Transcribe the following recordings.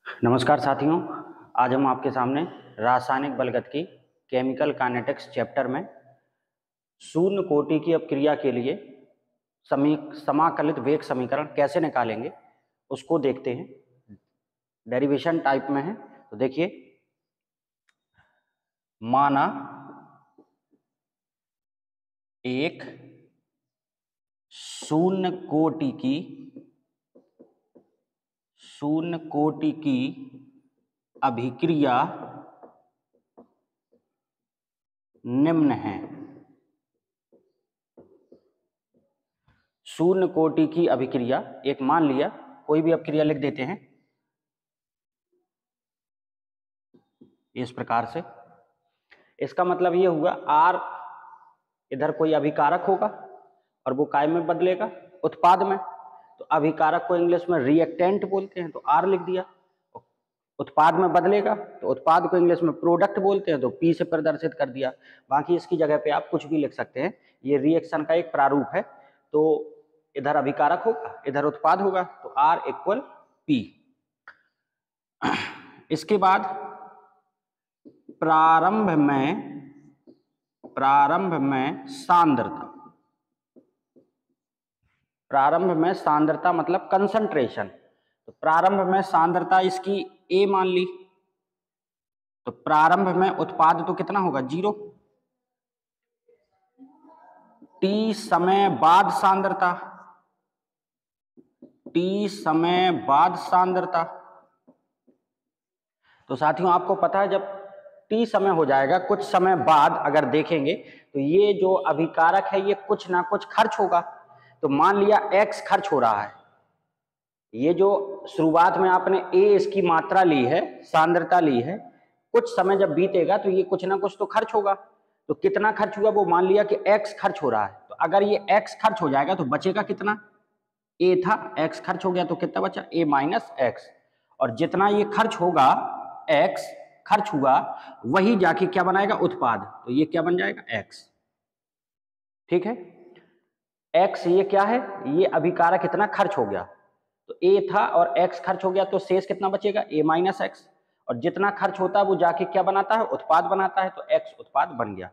नमस्कार साथियों, आज हम आपके सामने रासायनिक बलगतिकी केमिकल काइनेटिक्स चैप्टर में शून्य कोटि की अपक्रिया के लिए समाकलित वेग समीकरण कैसे निकालेंगे उसको देखते हैं। डेरिवेशन टाइप में है, तो देखिए, माना एक शून्य कोटि की अभिक्रिया निम्न है। शून्य कोटि की अभिक्रिया, एक मान लिया, कोई भी अभिक्रिया लिख देते हैं इस प्रकार से। इसका मतलब ये हुआ R इधर कोई अभिकारक होगा और वो काय में बदलेगा, उत्पाद में। तो अभिकारक को इंग्लिश में रिएक्टेंट बोलते हैं, तो R लिख दिया। उत्पाद में बदलेगा तो उत्पाद को इंग्लिश में प्रोडक्ट बोलते हैं, तो P से प्रदर्शित कर दिया। बाकी इसकी जगह पे आप कुछ भी लिख सकते हैं। ये रिएक्शन का एक प्रारूप है। तो इधर अभिकारक होगा, इधर उत्पाद होगा, तो R इक्वल P। इसके बाद प्रारंभ में सांद्रता मतलब कंसंट्रेशन। तो प्रारंभ में सांद्रता इसकी A मान ली, तो प्रारंभ में उत्पाद तो कितना होगा, 0। T समय बाद सांद्रता, तो साथियों आपको पता है जब T समय हो जाएगा, कुछ समय बाद अगर देखेंगे तो ये जो अभिकारक है ये कुछ ना कुछ खर्च होगा। तो मान लिया X खर्च हो रहा है। ये जो शुरुआत में आपने A इसकी मात्रा ली है, सांद्रता ली है, कुछ समय जब बीतेगा तो ये कुछ ना कुछ तो खर्च होगा। तो कितना खर्च हुआ, वो मान लिया कि X खर्च हो रहा है। तो अगर ये X खर्च हो जाएगा तो बचेगा कितना, A था, X खर्च हो गया तो कितना बचा, A माइनस X। और जितना ये खर्च होगा, X खर्च हुआ, वही जाके क्या बनाएगा, उत्पाद। तो ये क्या बन जाएगा, X। ठीक है, X ये क्या है, ये अभिकारक इतना खर्च हो गया, तो A था और X खर्च हो गया, तो शेष कितना बचेगा, A माइनस X। और जितना खर्च होता है वो जाके क्या बनाता है, उत्पाद बनाता है, तो X उत्पाद बन गया।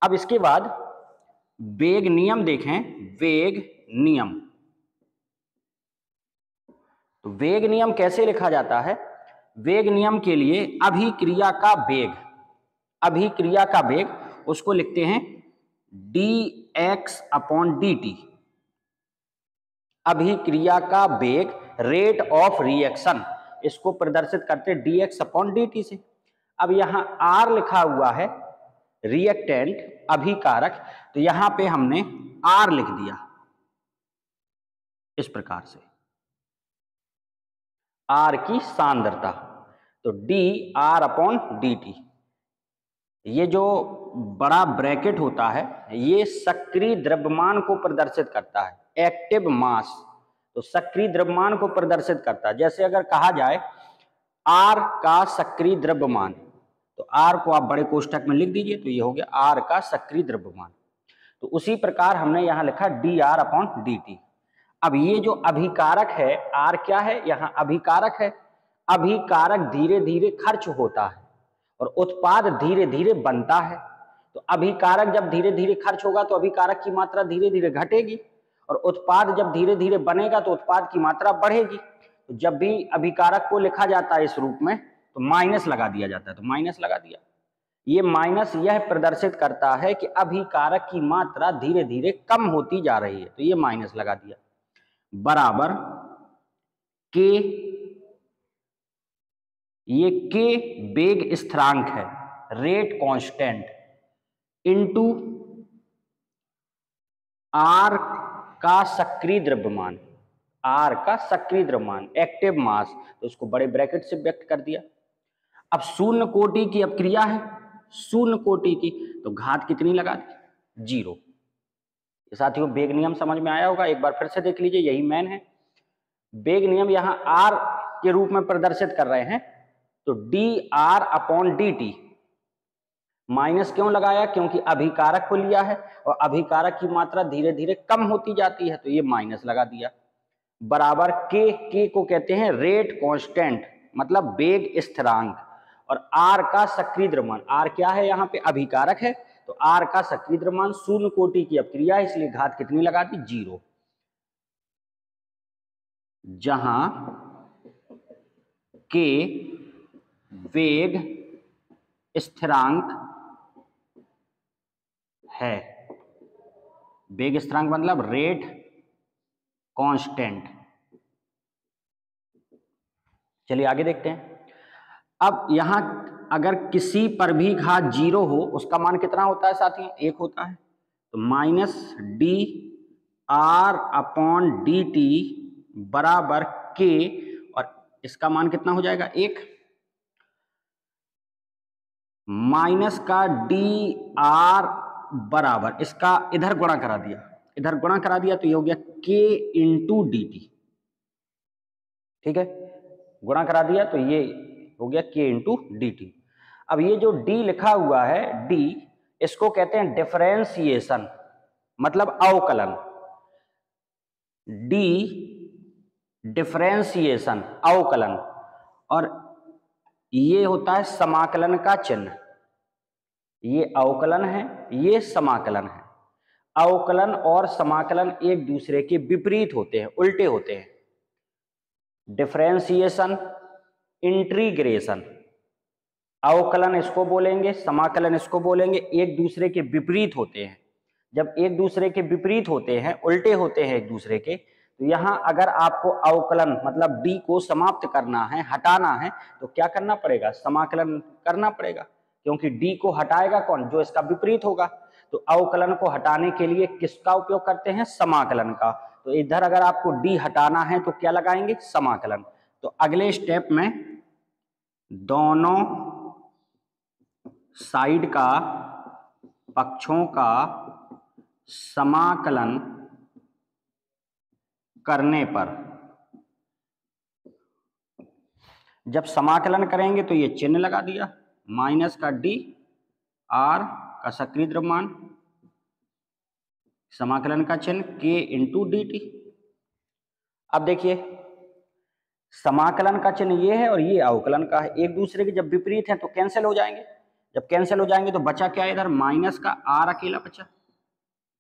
अब इसके बाद वेग नियम देखें। वेग नियम, तो वेग नियम कैसे लिखा जाता है। वेग नियम के लिए अभिक्रिया का वेग उसको लिखते हैं dx/dt। अभिक्रिया का वेग, रेट ऑफ रिएक्शन, इसको प्रदर्शित करते हैं dx/dt से। अब यहां R लिखा हुआ है, रिएक्टेंट, अभिकारक, तो यहां पे हमने R लिख दिया इस प्रकार से, R की सांद्रता, तो dr/dt। ये जो बड़ा ब्रैकेट होता है ये सक्रिय द्रव्यमान को प्रदर्शित करता है, एक्टिव मास। तो सक्रिय द्रव्यमान को प्रदर्शित करता है। जैसे अगर कहा जाए R का सक्रिय द्रव्यमान, तो R को आप बड़े कोष्ठक में लिख दीजिए, तो ये हो गया R का सक्रिय द्रव्यमान। तो उसी प्रकार हमने यहां लिखा dr/dt। अब ये जो अभिकारक है, R क्या है, यहां अभिकारक है। अभिकारक धीरे धीरे खर्च होता है और उत्पाद धीरे धीरे बनता है। तो अभिकारक जब धीरे धीरे खर्च होगा तो अभिकारक की मात्रा धीरे धीरे घटेगी, और उत्पाद जब धीरे धीरे बनेगा तो उत्पाद की मात्रा बढ़ेगी। तो जब भी अभिकारक को लिखा जाता है इस रूप में तो माइनस लगा दिया जाता है, तो माइनस लगा दिया। ये माइनस यह प्रदर्शित करता है कि अभिकारक की मात्रा धीरे धीरे कम होती जा रही है, तो ये माइनस लगा दिया, बराबर K। ये K वेग स्थिरांक है, रेट कांस्टेंट, इनटू R का सक्रिय द्रव्यमान, एक्टिव मास, तो उसको बड़े ब्रैकेट से व्यक्त कर दिया। अब शून्य कोटि की अपक्रिया है, शून्य कोटि की, तो घात कितनी लगा दी, 0। साथियों वेग नियम समझ में आया होगा, एक बार फिर से देख लीजिए, यही मेन है। वेग नियम यहां R के रूप में प्रदर्शित कर रहे हैं, तो dr/dt। माइनस क्यों लगाया, क्योंकि अभिकारक को लिया है और अभिकारक की मात्रा धीरे धीरे कम होती जाती है, तो ये माइनस लगा दिया, बराबर K को कहते हैं रेट कांस्टेंट, मतलब वेग स्थिरांक, और r का सक्रिय द्रव्यमान, r क्या है यहाँ पे अभिकारक है, तो r का सक्रिय द्रव्यमान शून्य कोटि की अपक्रिया है, इसलिए घात कितनी लगा दी 0। जहां k वेग स्थिरांक है, वेग स्थिरांक मतलब रेट कांस्टेंट। चलिए आगे देखते हैं। अब यहां अगर किसी पर भी घात 0 हो, उसका मान कितना होता है साथियों, 1 होता है। तो minus D R upon D T बराबर के, और इसका मान कितना हो जाएगा 1, माइनस का डी आर बराबर, इसका इधर गुणा करा दिया, इधर गुणा करा दिया तो ये हो गया के इंटू डी टी। ठीक है, गुणा करा दिया तो ये हो गया के इंटू डी टी। अब ये जो डी लिखा हुआ है डी, इसको कहते हैं डिफरेंशिएशन, मतलब अवकलन। डी डिफरेंशिएशन अवकलन, और ये होता है समाकलन का चिन्ह। ये अवकलन है, ये समाकलन है। अवकलन और समाकलन एक दूसरे के विपरीत होते हैं, उल्टे होते हैं। डिफरेंशिएशन, इंटीग्रेशन, अवकलन इसको बोलेंगे, समाकलन इसको बोलेंगे, एक दूसरे के विपरीत होते हैं। जब एक दूसरे के विपरीत होते हैं, उल्टे होते हैं एक दूसरे के, तो यहां अगर आपको अवकलन मतलब डी को समाप्त करना है, हटाना है, तो क्या करना पड़ेगा, समाकलन करना पड़ेगा, क्योंकि डी को हटाएगा कौन, जो इसका विपरीत होगा। तो अवकलन को हटाने के लिए किसका उपयोग करते हैं, समाकलन का। तो इधर अगर आपको डी हटाना है तो क्या लगाएंगे, समाकलन। तो अगले स्टेप में दोनों साइड का, पक्षों का समाकलन करने पर, जब समाकलन करेंगे तो ये चिन्ह लगा दिया, माइनस का डी आर का सक्रिय द्रव्यमान, समाकलन का चिन्ह के इंटू डी टी। अब देखिए समाकलन का चिन्ह ये है और ये अवकलन का है, एक दूसरे के जब विपरीत हैं तो कैंसिल हो जाएंगे। जब कैंसिल हो जाएंगे तो बचा क्या, इधर माइनस का आर अकेला बचा,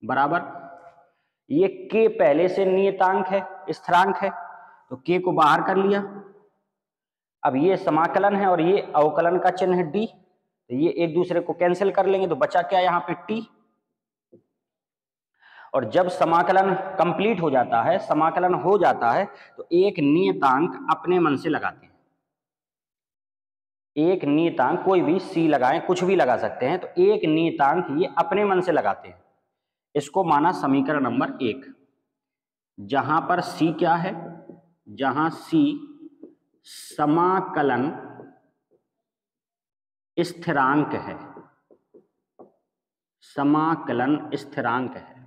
बराबर ये के पहले से नियतांक है, स्थिरांक है, तो के को बाहर कर लिया। अब ये समाकलन है और ये अवकलन का चिन्ह है डी, तो ये एक दूसरे को कैंसिल कर लेंगे, तो बचा क्या यहाँ पे टी। और जब समाकलन कंप्लीट हो जाता है, समाकलन हो जाता है, तो एक नियतांक अपने मन से लगाते हैं। एक नियतांक कोई भी सी लगाएं, कुछ भी लगा सकते हैं, तो एक नियतांक ये अपने मन से लगाते हैं। इसको माना समीकरण नंबर 1, जहां पर सी क्या है, जहां सी समाकलन स्थिरांक है, समाकलन स्थिरांक है,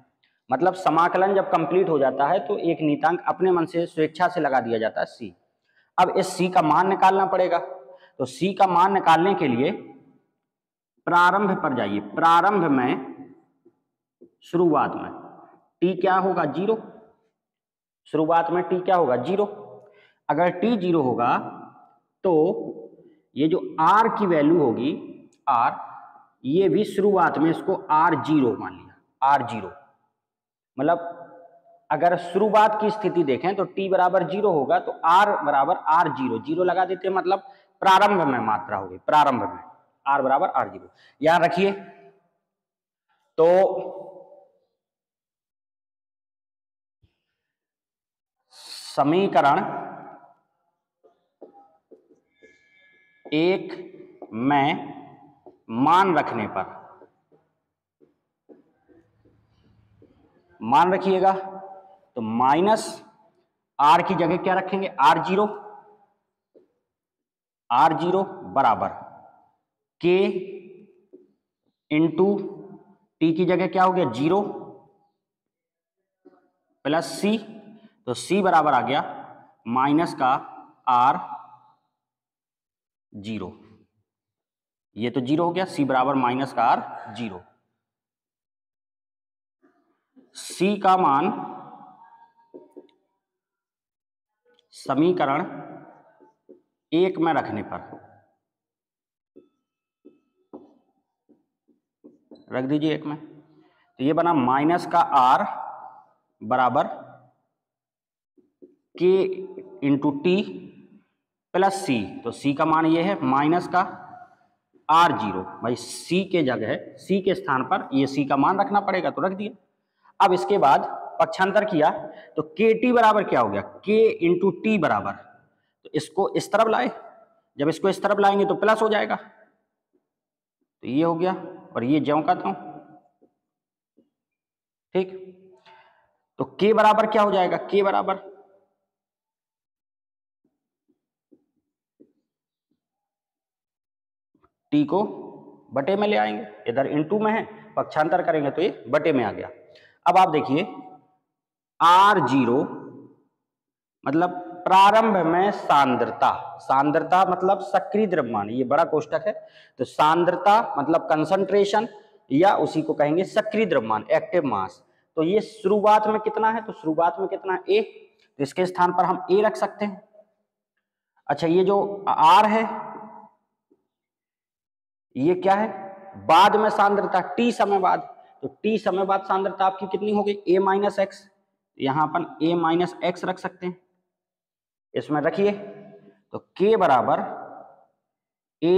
मतलब समाकलन जब कंप्लीट हो जाता है तो एक नियतांक अपने मन से स्वेच्छा से लगा दिया जाता है सी। अब इस सी का मान निकालना पड़ेगा, तो सी का मान निकालने के लिए प्रारंभ पर जाइए। प्रारंभ में, शुरुआत में टी क्या होगा, 0। शुरुआत में टी क्या होगा, 0। अगर टी 0 होगा तो ये जो आर की वैल्यू होगी, आर, ये भी शुरुआत में इसको R0 मान लिया, R0 मतलब अगर शुरुआत की स्थिति देखें तो t बराबर 0 होगा तो r बराबर R0, 0 लगा देते हैं, मतलब प्रारंभ में मात्रा होगी, प्रारंभ में r बराबर R0। यहां रखिए, तो समीकरण 1 में मान रखने पर, मान रखिएगा, तो माइनस आर की जगह क्या रखेंगे, R0, R0 बराबर के इंटू टी की जगह क्या हो गया 0 प्लस सी, तो सी बराबर आ गया माइनस का R0, ये तो 0 हो गया, सी बराबर माइनस का R0। सी का मान समीकरण 1 में रखने पर रख दीजिए 1 में, तो ये बना माइनस का r बराबर k इंटू टी प्लस सी। तो सी का मान ये है माइनस का r0, भाई सी के जगह सी के स्थान पर ये सी का मान रखना पड़ेगा, तो रख दिया। अब इसके बाद पक्षांतर किया तो के टी बराबर क्या हो गया, k इंटू टी बराबर, तो इसको इस तरफ लाए, जब इसको इस तरफ लाएंगे तो प्लस हो जाएगा, तो ये हो गया और ये ज्यों का त्यों। ठीक, तो k बराबर क्या हो जाएगा, k बराबर t को बटे में ले आएंगे, इधर इनटू में है, पक्षांतर करेंगे तो ये बटे में आ गया। अब आप देखिए r0 मतलब प्रारंभ में सांद्रता, सांद्रता मतलब सक्रिय द्रव्यमान, ये बड़ा कोष्टक है, तो सांद्रता मतलब कंसंट्रेशन या उसी को कहेंगे सक्रिय द्रव्यमान, एक्टिव मास। तो ये शुरुआत में कितना है, तो शुरुआत में कितना है a, तो इसके स्थान पर हम a रख सकते हैं। अच्छा ये जो r है ये क्या है, बाद में सांद्रता t समय बाद, तो t समय बाद सांद्रता आपकी कितनी हो गई, a माइनस एक्स, यहां अपन a माइनस एक्स रख सकते हैं, इसमें रखिए, तो k बराबर a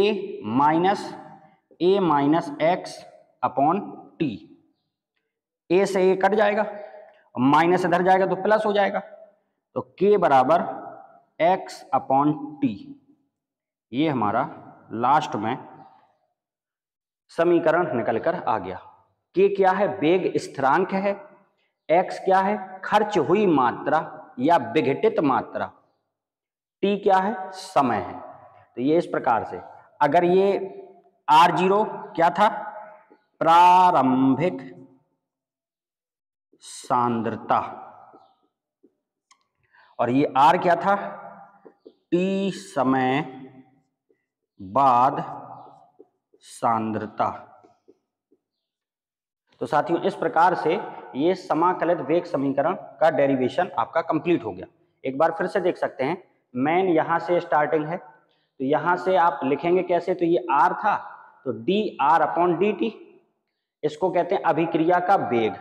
minus x upon T, a से a कट जाएगा, माइनस इधर जाएगा तो प्लस हो जाएगा, तो k बराबर x अपॉन टी, ये हमारा लास्ट में समीकरण निकल कर आ गया। k क्या है, वेग स्थिरांक है, x क्या है, खर्च हुई मात्रा या विघटित मात्रा, t क्या है, समय है। तो ये इस प्रकार से, अगर ये r0 क्या था, प्रारंभिक सांद्रता, और ये r क्या था, t समय बाद सांद्रता। तो साथियों इस प्रकार से ये समाकलित वेग समीकरण का डेरिवेशन आपका कंप्लीट हो गया। एक बार फिर से देख सकते हैं, मेन यहां से स्टार्टिंग है, तो यहां से आप लिखेंगे कैसे, तो ये r था, तो D R upon D T, इसको कहते हैं अभिक्रिया का वेग।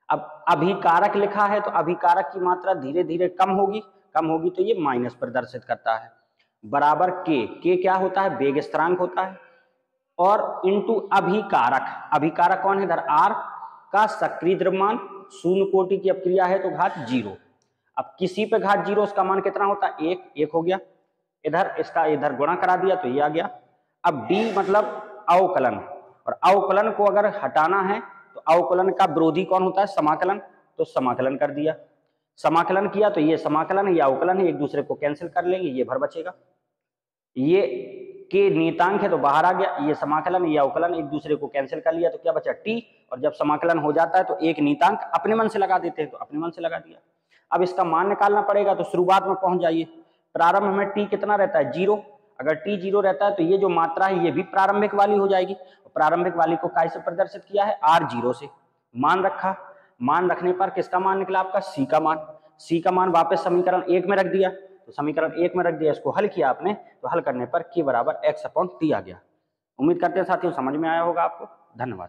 अब अभिकारक लिखा है तो अभिकारक की मात्रा धीरे धीरे कम होगी तो ये माइनस प्रदर्शित करता है, बराबर के क्या होता है, वेग स्थिरांक होता है, और इंटू अभिकारक, अभिकारक कौन है, इधर r का सक्रिय द्रव्यमान, शून्य कोटि की अपक्रिया है तो घात 0, अब किसी पे घात 0 उसका मान कितना होता है, 1 हो गया, इधर इसका इधर गुणा करा दिया तो ये आ गया। अब d मतलब अवकलन, और अवकलन को अगर हटाना है तो अवकलन का विरोधी कौन होता है, समाकलन, तो समाकलन कर दिया, समाकलन किया तो ये समाकलन है, ये अवकलन है, एक दूसरे को कैंसिल कर लेंगे, ये भर बचेगा, ये के नियतांक है तो बाहर आ गया, ये समाकलन या अवकलन एक दूसरे को कैंसिल कर लिया तो क्या बचा t, और जब समाकलन हो जाता है तो एक नियतांक अपने मन से लगा देते हैं, तो अपने मन से लगा दिया। अब इसका मान निकालना पड़ेगा, तो शुरुआत में पहुंच जाइए, प्रारंभ में t कितना रहता है, 0, अगर t 0 रहता है तो ये जो मात्रा है ये भी प्रारंभिक वाली हो जाएगी, प्रारंभिक वाली को काय से प्रदर्शित किया है, r0 से, मान रखा, मान रखने पर किसका मान निकला आपका, c का मान, c का मान वापस समीकरण 1 में रख दिया, तो समीकरण 1 में रख दिया, इसको हल किया आपने, तो हल करने पर k बराबर x अपॉन टी आ गया। उम्मीद करते हैं साथियों समझ में आया होगा आपको, धन्यवाद।